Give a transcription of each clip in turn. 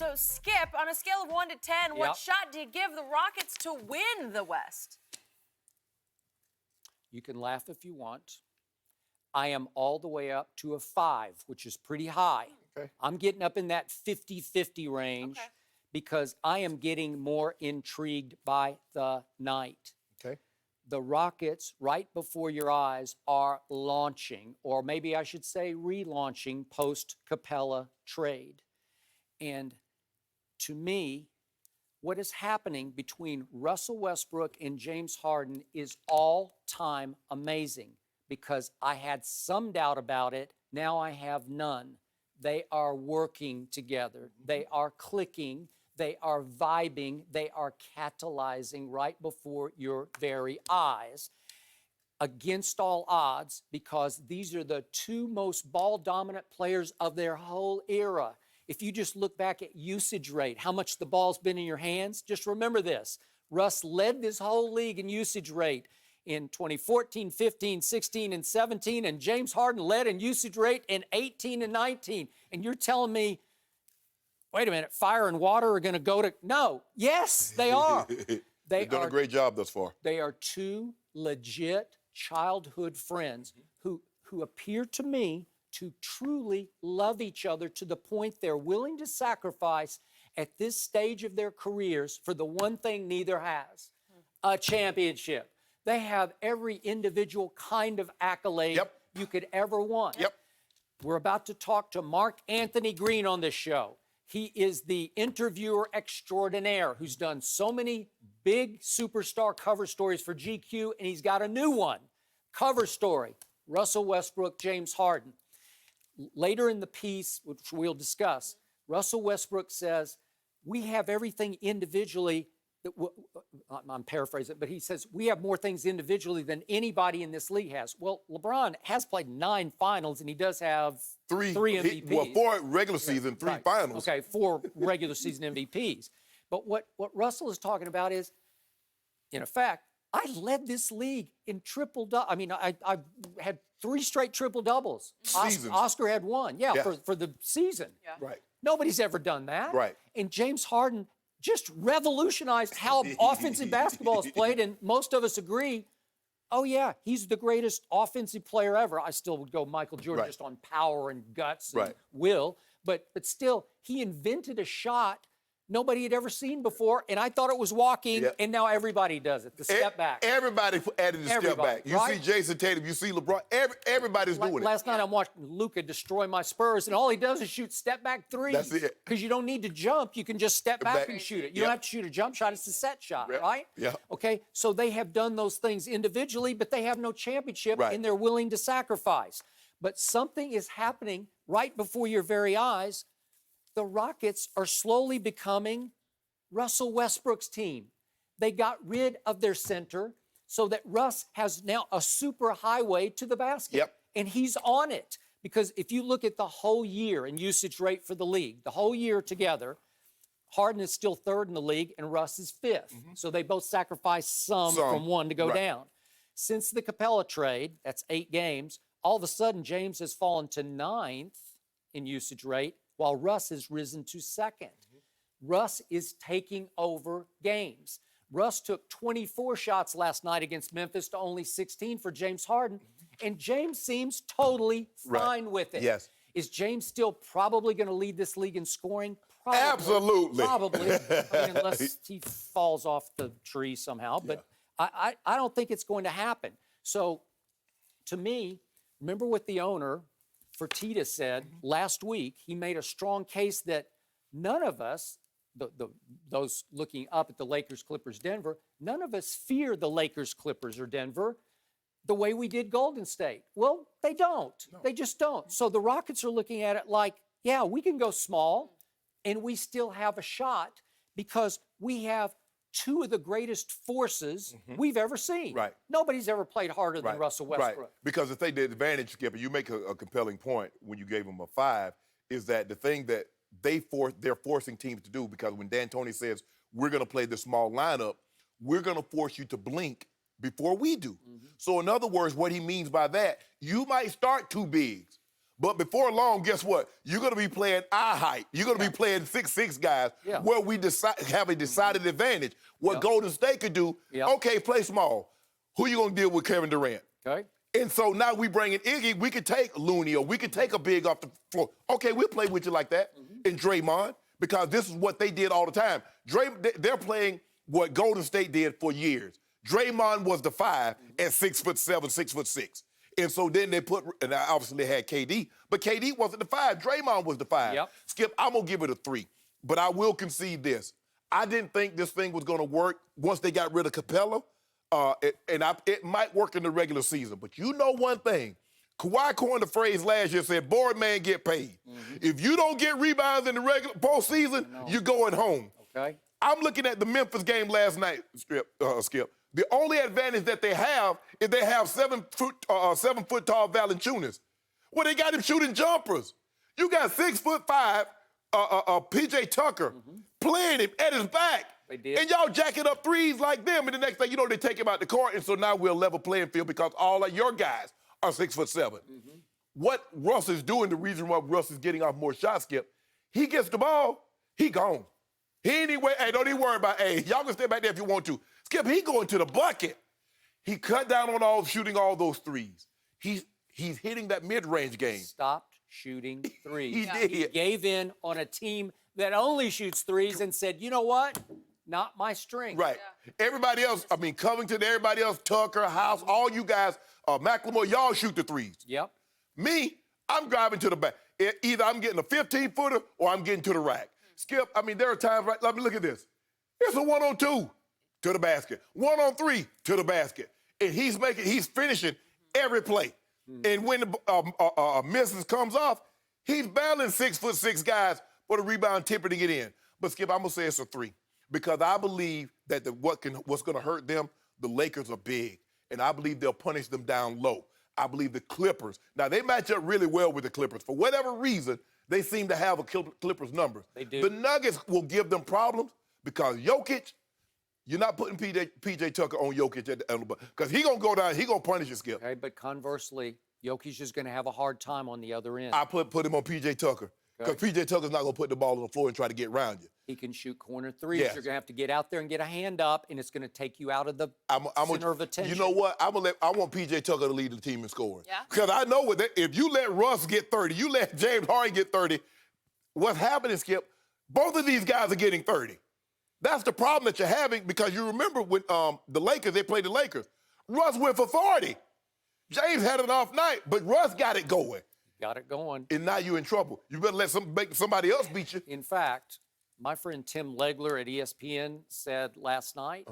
So, Skip, on a scale of 1 to 10, what shot do you give the Rockets to win the West? You can laugh if you want. I am all the way up to a 5, which is pretty high. Okay. I'm getting up in that 50-50 range because I am getting more intrigued by the night. Okay. The Rockets, right before your eyes, are launching, or maybe I should say relaunching, post-Capella trade. And to me, what is happening between Russell Westbrook and James Harden is all-time amazing because I had some doubt about it. Now I have none. They are working together. They are clicking. They are vibing. They are catalyzing right before your very eyes against all odds because these are the two most ball-dominant players of their whole era. If you just look back at usage rate, how much the ball's been in your hands, just remember this. Russ led this whole league in usage rate in 2014, 15, 16, and 17, and James Harden led in usage rate in 18 and 19. And you're telling me, wait a minute, fire and water are going to go to... No. Yes, they are. They've done a great job thus far. They are two legit childhood friends who appear to me to truly love each other to the point they're willing to sacrifice at this stage of their careers for the one thing neither has, a championship. They have every individual kind of accolade you could ever want. We're about to talk to Mark Anthony Green on this show. He is the interviewer extraordinaire who's done so many big superstar cover stories for GQ, and he's got a new one. Cover story, Russell Westbrook, James Harden. Later in the piece, which we'll discuss, Russell Westbrook says, we have everything individually. I'm paraphrasing, but he says, we have more things individually than anybody in this league has. Well, LeBron has played 9 finals, and he does have three MVPs. Well, 4 regular season, 3 finals. Okay, 4 regular season MVPs. But what Russell is talking about is, in effect, I led this league in triple-double. I mean, I had 3 straight triple-doubles. Oscar had 1, for the season. Right. Nobody's ever done that. Right. And James Harden just revolutionized how offensive basketball is played, and most of us agree, oh, yeah, he's the greatest offensive player ever. I still would go Michael Jordan just on power and guts and will, but still, he invented a shot nobody had ever seen before, and I thought it was walking, and now everybody does it, the step back. Everybody added the step back. You see Jason Tatum, you see LeBron, everybody's doing it. Last night I'm watching Luka destroy my Spurs, and all he does is shoot step back threes. That's it. Because you don't need to jump, you can just step back and shoot it. You don't have to shoot a jump shot, it's a set shot, right? Yeah. Okay, so they have done those things individually, but they have no championship, and they're willing to sacrifice. But something is happening right before your very eyes. The Rockets are slowly becoming Russell Westbrook's team. They got rid of their center so that Russ has now a super highway to the basket. And he's on it. Because if you look at the whole year in usage rate for the league, the whole year together, Harden is still 3rd in the league and Russ is 5th. So they both sacrifice some from one to go down. Since the Capella trade, that's 8 games, all of a sudden James has fallen to 9th in usage rate, while Russ has risen to 2nd. Russ is taking over games. Russ took 24 shots last night against Memphis to only 16 for James Harden, and James seems totally fine with it. Yes. Is James still probably going to lead this league in scoring? Probably. Absolutely. Probably, I mean, unless he falls off the tree somehow. But I don't think it's going to happen. So, to me, remember what the owner, Fertitta, said last week. He made a strong case that none of us, those looking up at the Lakers, Clippers, Denver, none of us fear the Lakers, Clippers, or Denver the way we did Golden State. Well, they don't. No. They just don't. So the Rockets are looking at it like, yeah, we can go small, and we still have a shot because we have 2 of the greatest forces we've ever seen. Right. Nobody's ever played harder than Russell Westbrook. Right. Because the advantage, Skipper, you make a compelling point when you gave him a 5, is that the thing that they're forcing teams to do, because when D'Antoni says, we're going to play the small lineup, we're going to force you to blink before we do. So in other words, what he means by that, you might start 2 bigs, But before long, guess what? You're going to be playing our height. You're going to be playing 6'6" guys where we have a decided advantage. What Golden State could do, okay, play small. Who you going to deal with Kevin Durant? Okay. And so now we bring in Iggy. We could take Looney or we could take a big off the floor. Okay, we'll play with you like that. And Draymond, because this is what they did all the time. They're playing what Golden State did for years. Draymond was the 5 at 6'7", 6'6". And so then they and obviously they had KD, but KD wasn't the 5. Draymond was the 5. Skip, I'm going to give it a 3. But I will concede this. I didn't think this thing was going to work once they got rid of Capella. It might work in the regular season. But you know one thing. Kawhi coined the phrase last year, said, board man get paid. If you don't get rebounds in the regular postseason, you're going home. Okay. I'm looking at the Memphis game last night, Skip. The only advantage that they have is they have 7 foot tall Valanciunas. Well, they got him shooting jumpers. You got 6'5" PJ Tucker playing him at his back. They did. And y'all jacking up threes like them, and the next thing you know, they take him out the court, and so now we're a level playing field because all of your guys are 6'7". What Russ is doing, the reason why Russ is getting off more shots, Skip, he gets the ball, he gone. He ain't even, hey, don't even worry about, hey, y'all can stay back there if you want to. Skip, he going to the bucket. He cut down on shooting all those threes. He's hitting that mid-range game. Stopped shooting threes. He did. He gave in on a team that only shoots threes and said, you know what? Not my strength. Right. Everybody else, I mean, Covington, everybody else, Tucker, House, all you guys, McLemore, y'all shoot the threes. Yep. Me, I'm driving to the back. Either I'm getting a 15-footer or I'm getting to the rack. Skip, I mean, there are times, right? Let me look at this. It's a 1-on-2 to the basket. 1-on-3 to the basket. And he's finishing every play. And when the misses comes off, he's battling 6'6" guys for the rebound tipper to get in. But Skip, I'm gonna say it's a 3 because I believe that what's gonna hurt them, the Lakers are big, and I believe they'll punish them down low. I believe the Clippers. Now they match up really well with the Clippers for whatever reason. They seem to have a Clippers numbers. They do. The Nuggets will give them problems because Jokic, you're not putting PJ Tucker on Jokic because he's going to go down, he's going to punish you, Skip. Okay, but conversely, Jokic is going to have a hard time on the other end. I put him on PJ Tucker because PJ Tucker's not going to put the ball on the floor and try to get around you. He can shoot corner threes. Yes. You're going to have to get out there and get a hand up, and it's going to take you out of the center of attention. You know what? I want PJ Tucker to lead the team in scoring. Yeah. Because I know if you let Russ get 30, you let James Harden get 30, what's happening, Skip, both of these guys are getting 30. That's the problem that you're having because you remember when the Lakers, they played the Lakers. Russ went for 40. James had an off night, but Russ got it going. Got it going. And now you're in trouble. You better let somebody else beat you. In fact, my friend Tim Legler at ESPN said last night,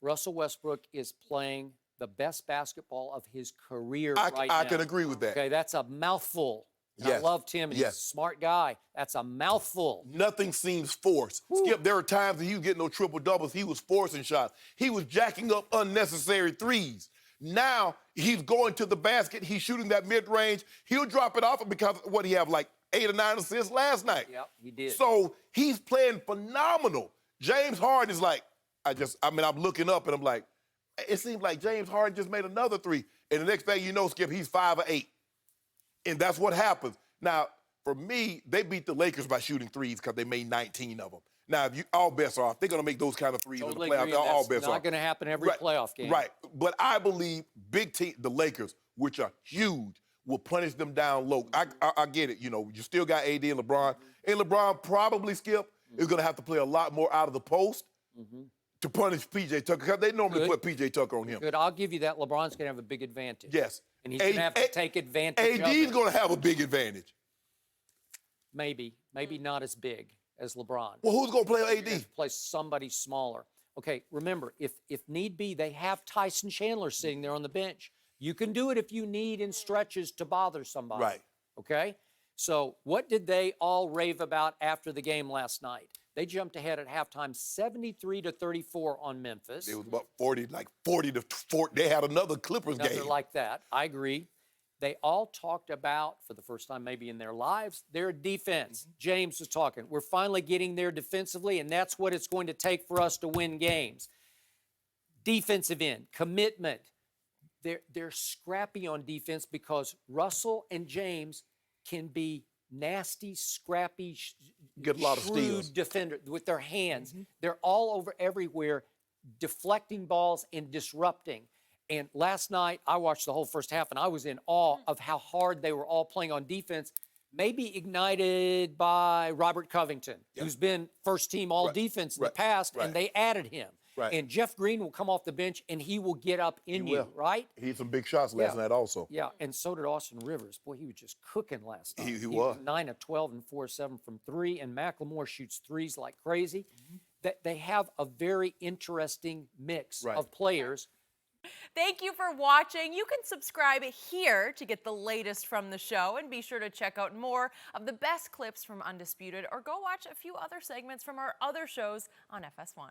Russell Westbrook is playing the best basketball of his career right now. I can agree with that. Okay, that's a mouthful. And I love Tim, and he's a smart guy. That's a mouthful. Nothing seems forced. Skip, there are times that he was getting no triple-doubles. He was forcing shots. He was jacking up unnecessary threes. Now he's going to the basket. He's shooting that mid-range. He'll drop it off because, he have, like 8 or 9 assists last night? Yep, he did. So he's playing phenomenal. James Harden is like, I'm looking up and I'm like, it seems like James Harden just made another 3. And the next thing you know, Skip, he's 5 or 8. And that's what happens. Now, for me, they beat the Lakers by shooting threes because they made 19 of them. Now, all bets are off. They're going to make those kind of threes in the playoffs. All bets are off. Not going to happen every playoff game. Right. But I believe big team, the Lakers, which are huge, will punish them down low. I get it. You know, you still got AD and LeBron. And LeBron probably, Skip, is going to have to play a lot more out of the post to punish PJ Tucker because they normally put PJ Tucker on him. Good. I'll give you that. LeBron's going to have a big advantage. Yes. And he's going to have to take advantage of it. AD's going to have a big advantage. Maybe not as big as LeBron. Well, who's going to play AD? He has to play somebody smaller. Okay, remember, if need be, they have Tyson Chandler sitting there on the bench. You can do it if you need in stretches to bother somebody. Right. Okay? So what did they all rave about after the game last night? They jumped ahead at halftime 73-34 on Memphis. It was about 40 to 4. They had another Clippers game. Like that. I agree. They all talked about, for the first time maybe in their lives, their defense. James was talking. We're finally getting there defensively, and that's what it's going to take for us to win games. Defensive end, commitment. they're scrappy on defense because Russell and James can be nasty, scrappy, Get a lot of shrewd steals. defender with their hands. They're all over everywhere, deflecting balls and disrupting. And last night, I watched the whole first half, and I was in awe of how hard they were all playing on defense, maybe ignited by Robert Covington, who's been first team all defense in the past, and they added him. Right. And Jeff Green will come off the bench, and he will get up in you, will. right? He hit some big shots last night also. Yeah, and so did Austin Rivers. Boy, he was just cooking last night. He was. 9 of 12 and 4 of 7 from 3, and McLemore shoots threes like crazy. That they have a very interesting mix of players. Thank you for watching. You can subscribe here to get the latest from the show, and be sure to check out more of the best clips from Undisputed, or go watch a few other segments from our other shows on FS1.